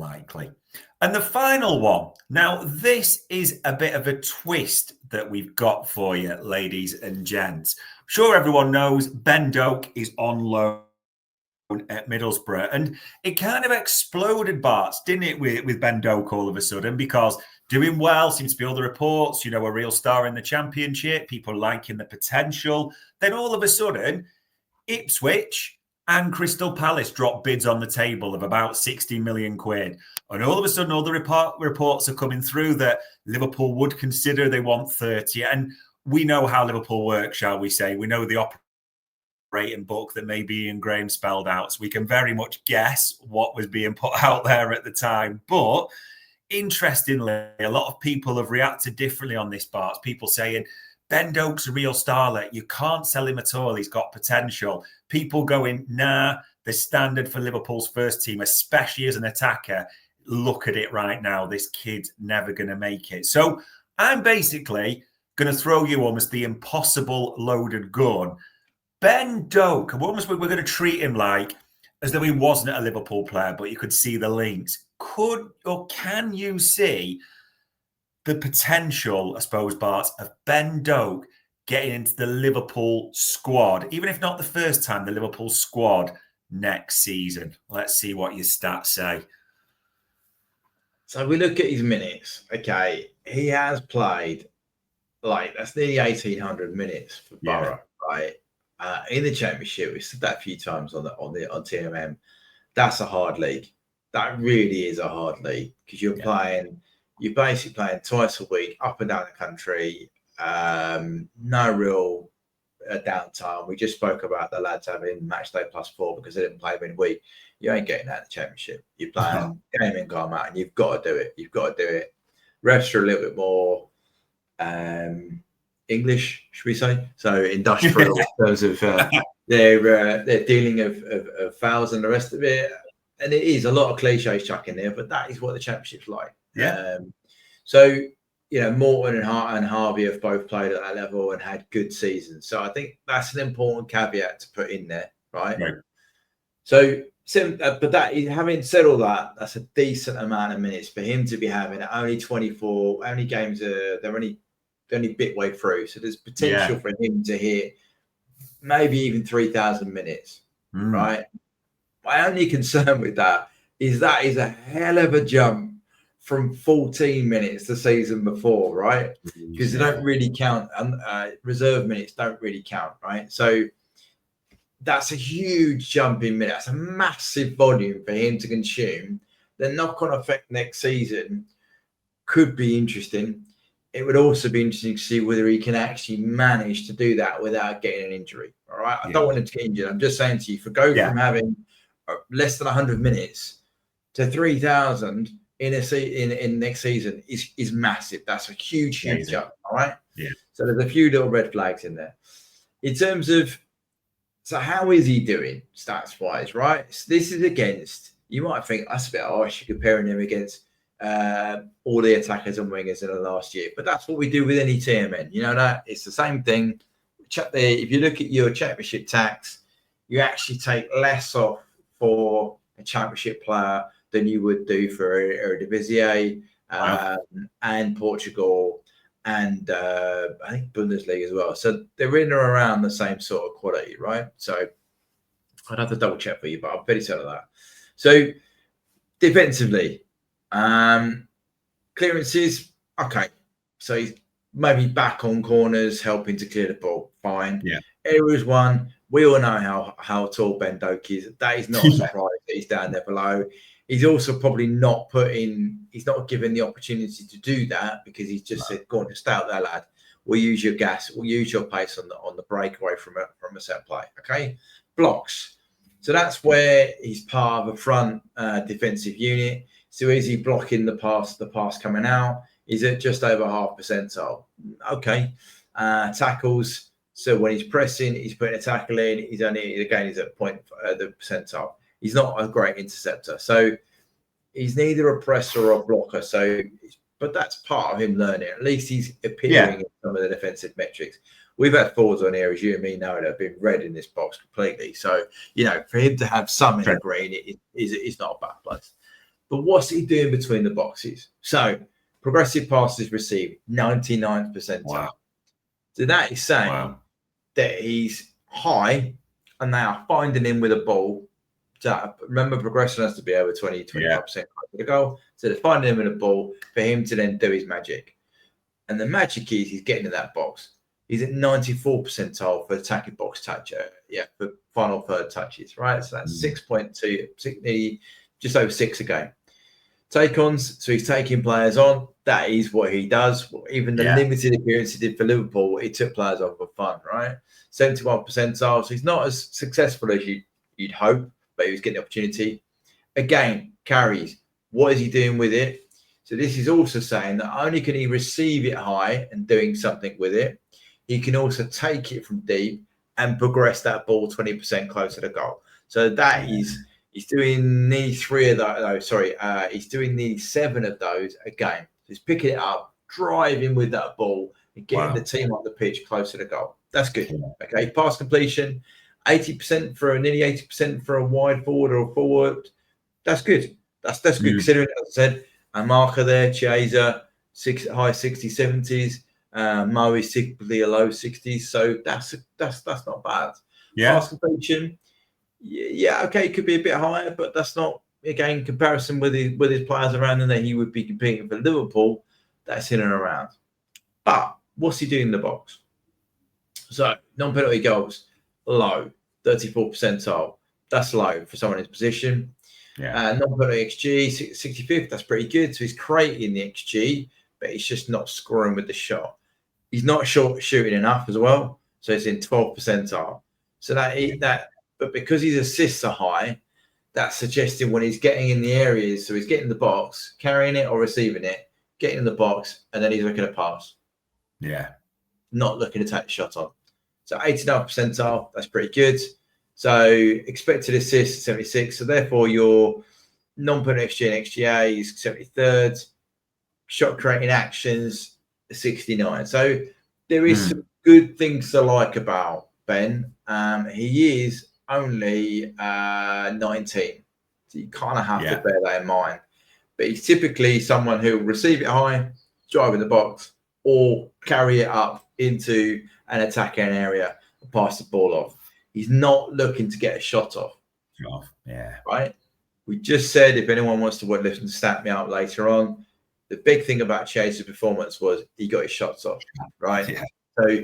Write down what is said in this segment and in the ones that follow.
unlikely. And the final one. Now, this is a bit of a twist that we've got for you, ladies and gents. I'm sure everyone knows Ben Doack is on loan at Middlesbrough, and it kind of exploded, Barts, didn't it, with Ben Doack all of a sudden, because doing well, seems to be all the reports, you know, a real star in the Championship, people liking the potential. Then all of a sudden, Ipswich and Crystal Palace dropped bids on the table of about 60 million quid. And all of a sudden, all the reports are coming through that Liverpool would consider they want 30. And we know how Liverpool works, shall we say. We know the operating book that maybe Ian Graham spelled out. So we can very much guess what was being put out there at the time. But interestingly, a lot of people have reacted differently on this, Barts. People saying, Ben Doak's a real starlet. You can't sell him at all. He's got potential. People going, nah, the standard for Liverpool's first team, especially as an attacker, look at it right now. This kid's never going to make it. So I'm basically going to throw you almost the impossible loaded gun. Ben Doak, we're going to treat him like as though he wasn't a Liverpool player, but you could see the links. Could or can you see the potential, I suppose, Bart, of Ben Doak getting into the Liverpool squad, even if not the first time, the Liverpool squad next season? Let's see what your stats say. So we look at his minutes. Okay, he has played that's nearly 1,800 minutes for Barter, right? In the Championship, we've said that a few times on TMM. That's a hard league. That really is a hard league because you're basically playing twice a week, up and down the country. No real downtime. We just spoke about the lads having match day +4 because they didn't play midweek. You ain't getting that in the Championship. You're playing game in, game out, and you've got to do it. You've got to do it. Refs are a little bit more English, should we say? So industrial in terms of their dealing of fouls and the rest of it. And it is a lot of cliches chuck in there, but that is what the Championship's like. Yeah. So, you know, Morton and Harvey have both played at that level and had good seasons. So I think that's an important caveat to put in there, right? So, but having said all that, that's a decent amount of minutes for him to be having only 24. How many games they're only bit way through. So there's potential for him to hit maybe even 3,000 minutes, right? My only concern with that is a hell of a jump from 14 minutes the season before, right? Because they don't really count. Reserve minutes don't really count, right? So that's a huge jump in minutes. That's a massive volume for him to consume. The knock-on effect next season could be interesting. It would also be interesting to see whether he can actually manage to do that without getting an injury, all right? I don't want him to get injured. I'm just saying to you, from having less than 100 minutes to 3,000 in next season is massive. That's a huge jump. All right. Yeah. So there's a few little red flags in there. In terms of, so how is he doing stats wise? Right. So this is against. You might think that's a bit harsh. You're comparing him against all the attackers and wingers in the last year, but that's what we do with any TMN. You know that it's the same thing. If you look at your Championship tax, you actually take less off for a Championship player than you would do for Eredivisie and Portugal and I think Bundesliga as well. So they're in or around the same sort of quality, right? So I'd have to double check for you, but I'm pretty certain of that. So defensively, clearances, okay. So he's maybe back on corners, helping to clear the ball. Fine. Yeah. Areas one, we all know how tall Ben Doak is. That is not a surprise that he's down there below. He's also probably he's not given the opportunity to do that because he's just said, go on, just stay out there, lad. We'll use your gas. We'll use your pace on the breakaway from a set play. Okay. Blocks. So that's where he's part of a front defensive unit. So is he blocking the pass coming out? Is it just over half percentile? Okay. Tackles. So when he's pressing, he's putting a tackle in. He's at the percentile. He's not a great interceptor. So he's neither a presser or a blocker. So, but that's part of him learning. At least he's appearing in some of the defensive metrics. We've had forwards on here, as you and me know, that have been red in this box completely. So, you know, for him to have some in the green, it's not a bad place. But what's he doing between the boxes? So progressive passes received, 99th percentile. Wow. So that is saying that he's high and they are finding him with a ball. So remember, progression has to be over 25% of the goal. So they're finding him with a ball for him to then do his magic. And the magic is he's getting in that box. He's at 94 percentile for attacking box touch. For final third touches, right? So that's 6.2, just over 6 a game. Take-ons, so he's taking players on. That is what he does. Even the limited appearance he did for Liverpool, he took players on for fun, right? 71 percentile. So he's not as successful as you'd hope, but he was getting the opportunity. Again, carries. What is he doing with it? So this is also saying that only can he receive it high and doing something with it, he can also take it from deep and progress that ball 20% closer to goal. So that is, he's doing nearly 3 of those. He's doing nearly 7 of those a game. So he's picking it up, driving with that ball, and getting the team on the pitch closer to goal. That's good. Okay, pass completion, 80% for nearly 80% for a wide forward or a forward. That's good. That's good considering, as I said, a marker there, Chiesa, high 60s, 70s. Mo is typically a low 60s, so that's not bad. Pass completion, okay, it could be a bit higher, but that's not, again, comparison with his players around him that he would be competing for Liverpool. That's in and around. But what's he doing in the box? So non-penalty goals, low, 34 percentile. That's low for someone in his position. Non-penalty XG, 65th. That's pretty good. So he's creating the XG, but he's just not scoring with the shot. He's not shooting enough as well. So it's in 12th percentile. So but because his assists are high, that's suggesting when he's getting in the areas, so he's getting the box, carrying it or receiving it, getting in the box, and then he's looking at pass. Not looking to take the shot on. So 89th percentile, that's pretty good. So expected assists, 76. So therefore your non-penalty XG and XGA is 73rd. Shot creating actions, 69. So there is some good things to like about Ben. He is only 19. So you kind of have to bear that in mind. But he's typically someone who will receive it high, drive in the box, or carry it up into an attacking area and pass the ball off. He's not looking to get a shot off. Right? We just said if anyone wants to listen to Stat Me Up later on, the big thing about Chase's performance was he got his shots off, right? So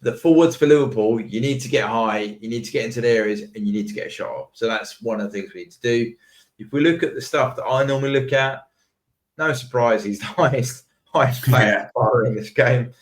the forwards for Liverpool, you need to get high, you need to get into the areas, and you need to get a shot off. So that's one of the things we need to do. If we look at the stuff that I normally look at, no surprise, he's the highest player in this game.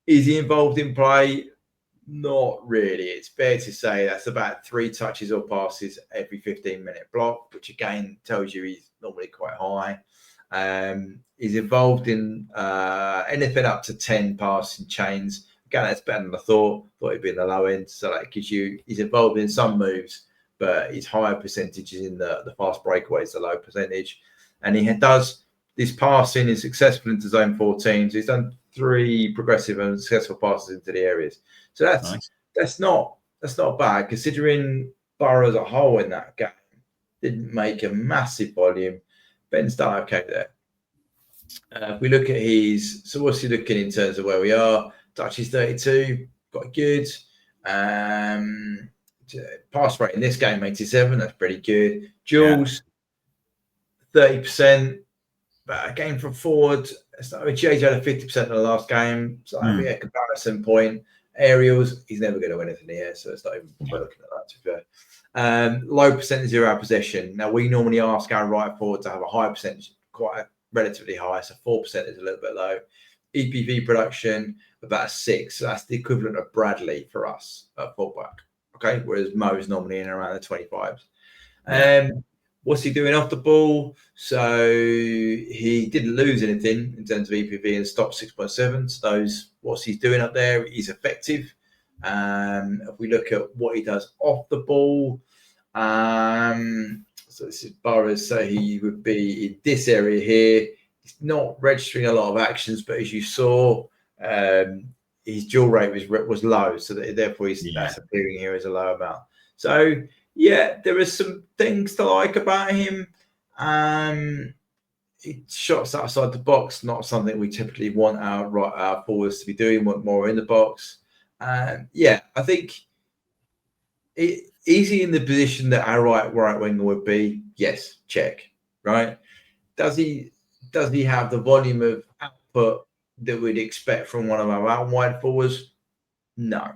Is he involved in play? Not really. It's fair to say that's about 3 touches or passes every 15-minute block, which again tells you he's normally quite high. He's involved in anything up to 10 passing chains. Again, that's better than I thought. Thought he'd be in the low end. So that gives you, he's involved in some moves, but his higher percentage is in the fast breakaways, the low percentage. And he does this passing is successful into zone 14. So he's done 3 progressive and successful passes into the areas. So that's not bad considering Borough as a whole in that game didn't make a massive volume. Ben's done okay there. If we look at so what's he looking in terms of where we are? Touches 32, quite good. Pass rate in this game 87, that's pretty good. Duels 30%. But again, from forward, JJ had a 50% in the last game. So a comparison point. Aerials, he's never going to win anything here, so it's not even looking at that, to be fair. Low percentage of our possession. Now, we normally ask our right forward to have a high percentage, relatively high, so 4% is a little bit low. EPV production, about 6. So that's the equivalent of Bradley for us at fullback. Okay, whereas Mo is normally in around the 25s. What's he doing off the ball? So he didn't lose anything in terms of EPV and stopped 6.7. So what's he's doing up there is effective. If we look at what he does off the ball, so this is Barts. So he would be in this area here. He's not registering a lot of actions, but as you saw, his duel rate was low. So therefore that's appearing here as a low amount. So Yeah, there are some things to like about him. Shots outside the box, not something we typically want our forwards to be doing. Want more in the box. Yeah, I think is he in the position that our right winger would be? Yes, check. Right? Does he have the volume of output that we'd expect from one of our out wide forwards? No.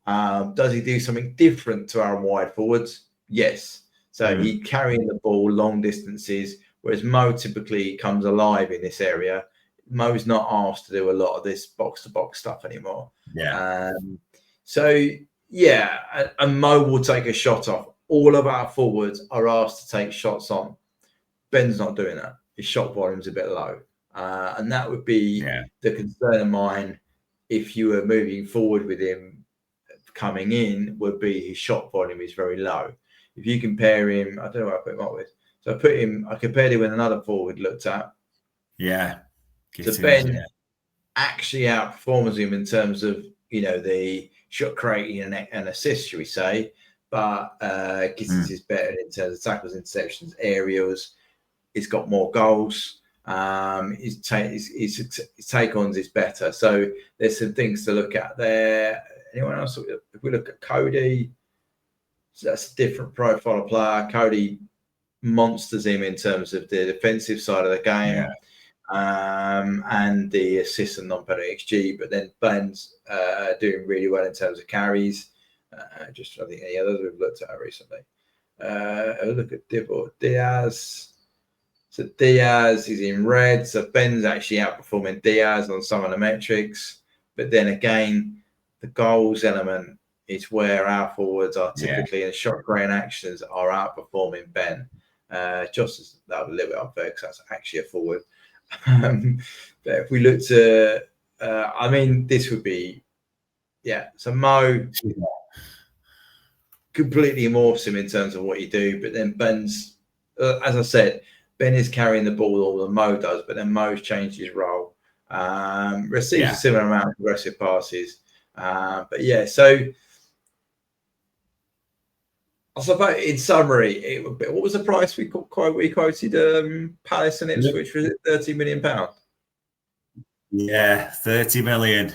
Does he do something different to our wide forwards? Yes. So he's carrying the ball long distances, whereas Mo typically comes alive in this area. Mo's not asked to do a lot of this box-to-box stuff anymore. Yeah. So, yeah, and Mo will take a shot off. All of our forwards are asked to take shots on. Ben's not doing that. His shot volume's a bit low. And that would be the concern of mine if you were moving forward with him coming in, would be his shot volume is very low. If you compare him, I don't know what I put him up with. So I compared him with another forward looked at. Yeah. So Ben actually outperforms him in terms of, the shot creating and assist, should we say. But Gittins is better in terms of tackles, interceptions, aerials. He's got more goals. His take-ons is better. So there's some things to look at there. Anyone else? If we look at Cody, so that's a different profile of player. Cody monsters him in terms of the defensive side of the game and the assist and non-penalty XG. But then Ben's doing really well in terms of carries. I think any others we've looked at recently. Look at Diaz. So Diaz is in red. So Ben's actually outperforming Diaz on some of the metrics. But then again, the goals element is where our forwards are typically, and shot creating actions are outperforming Ben. Just as that was a little bit unfair because that's actually a forward. But if we look to, this would be, So Mo completely morphs him in terms of what you do. But then Ben's, as I said, Ben is carrying the ball all than Mo does, but then Mo's changed his role. Receives a similar amount of aggressive passes. So I suppose in summary, what was the price we quoted Palace and Ipswich? Was it £30 million? Yeah, 30 million.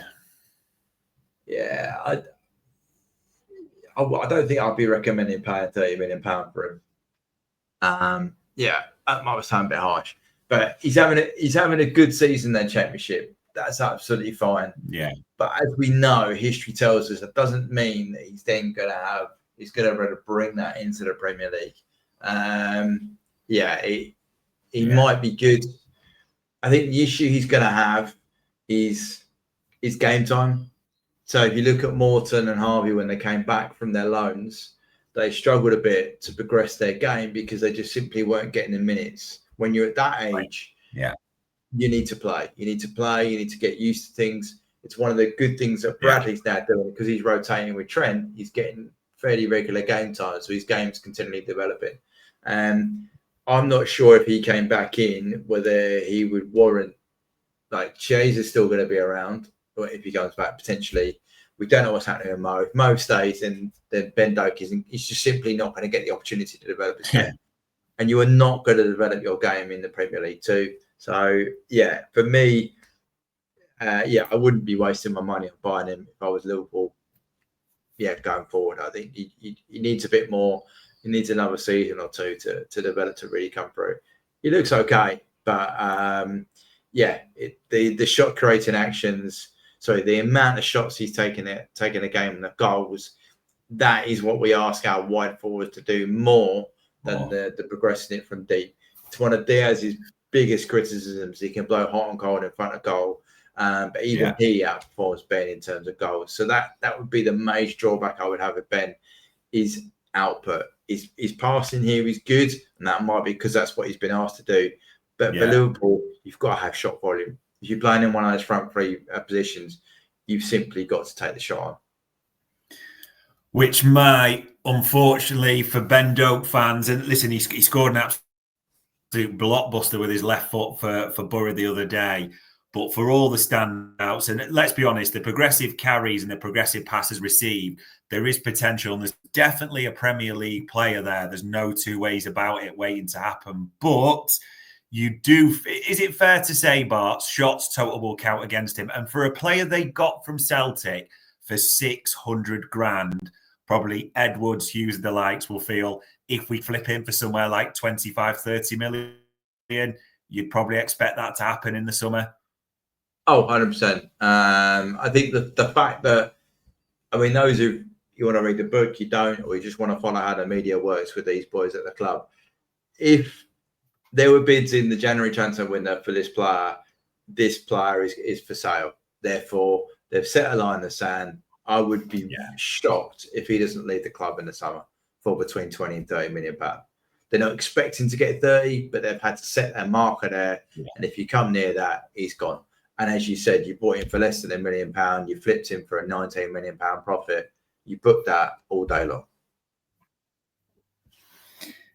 Yeah, I don't think I'd be recommending paying £30 million for him. That might sound a bit harsh, but he's having a good season in the Championship. That's absolutely fine. Yeah. But as we know, history tells us that doesn't mean that he's then going to be able to bring that into the Premier League. He might be good. I think the issue he's going to have is game time. So if you look at Morton and Harvey when they came back from their loans, they struggled a bit to progress their game because they just simply weren't getting the minutes. When you're at that age, you need to play. You need to play. You need to get used to things. It's one of the good things that Bradley's now doing because he's rotating with Trent. He's getting fairly regular game time, so his game's continually developing. And I'm not sure if he came back in whether he would warrant, like, Chase is still going to be around, or if he comes back potentially. We don't know what's happening with Mo. If Mo stays, then Ben Doak he's just simply not going to get the opportunity to develop his game. And you are not going to develop your game in the Premier League too. So, for me, I wouldn't be wasting my money on buying him if I was Liverpool. Going forward, I think he needs a bit more. He needs another season or two to develop to really come through. He looks okay, but the shot creating actions. Sorry, the amount of shots he's taking a game and the goals, that is what we ask our wide forwards to do more than the progressing it from deep. It's one of Diaz's biggest criticisms. He can blow hot and cold in front of goal, but even he outperforms Ben in terms of goals. So that would be the major drawback I would have with Ben is output. His passing here is good, and that might be because that's what he's been asked to do. But for Liverpool, you've got to have shot volume. If you're playing in one of those front three positions, you've simply got to take the shot on. Which might, unfortunately, for Ben Doak fans, and listen, he scored an absolute blockbuster with his left foot for Borough the other day. But for all the standouts, and let's be honest, the progressive carries and the progressive passes received, there is potential. And there's definitely a Premier League player there. There's no two ways about it waiting to happen. But you do, is it fair to say, Barts, shots total will count against him? And for a player they got from Celtic for 600 grand, probably Edwards, Hughes, and the likes will feel if we flip him for somewhere like 25, 30 million, you'd probably expect that to happen in the summer. Oh, 100%. I think the fact that, I mean, those who you want to read the book, you don't, or you just want to follow how the media works with these boys at the club. If there were bids in the January transfer window for this player is for sale. Therefore, they've set a line in the sand. I would be shocked if he doesn't leave the club in the summer for between 20 and 30 million pounds. They're not expecting to get 30, but they've had to set their marker there. Yeah. And if you come near that, he's gone. And as you said, you bought him for less than £1 million. You flipped him for a £19 million profit. You booked that all day long.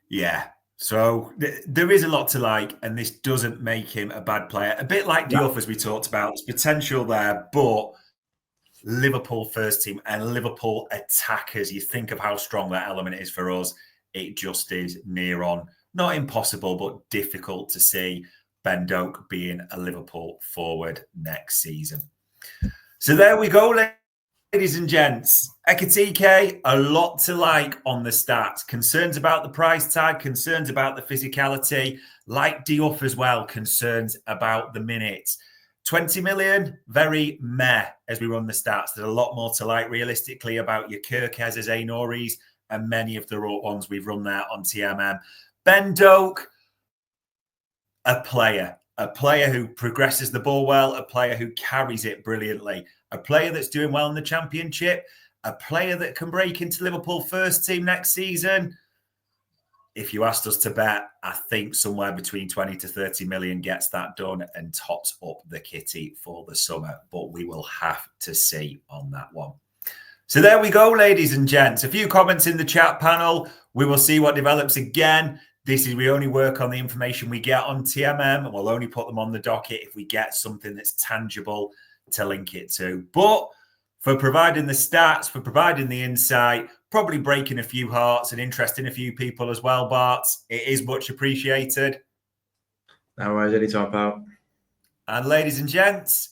Yeah. So there is a lot to like, and this doesn't make him a bad player. A bit like Doak, as we talked about, there's potential there, but Liverpool first team and Liverpool attackers, you think of how strong that element is for us. It just is near on, not impossible, but difficult to see Ben Doak being a Liverpool forward next season. So there we go, ladies and gents. Ekitike, a lot to like on the stats. Concerns about the price tag, concerns about the physicality, like Diouf as well, concerns about the minutes. 20 million, very meh as we run the stats. There's a lot more to like realistically about your Kirkez's, Ainoris, and many of the ones we've run there on TMM. Ben Doak, a player who progresses the ball well, a player who carries it brilliantly, a player that's doing well in the Championship, a player that can break into Liverpool first team next season. If you asked us to bet, I think somewhere between 20 to 30 million gets that done and tops up the kitty for the summer. But we will have to see on that one. So there we go, ladies and gents. A few comments in the chat panel. We will see what develops again. We only work on the information we get on TMM, and we'll only put them on the docket if we get something that's tangible to link it to. But for providing the stats, for providing the insight, probably breaking a few hearts and interesting a few people as well, Barts, it is much appreciated. No worries, anytime, pal. And ladies and gents,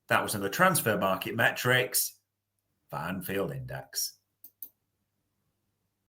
that was another Transfer Market Metrics for Anfield Index.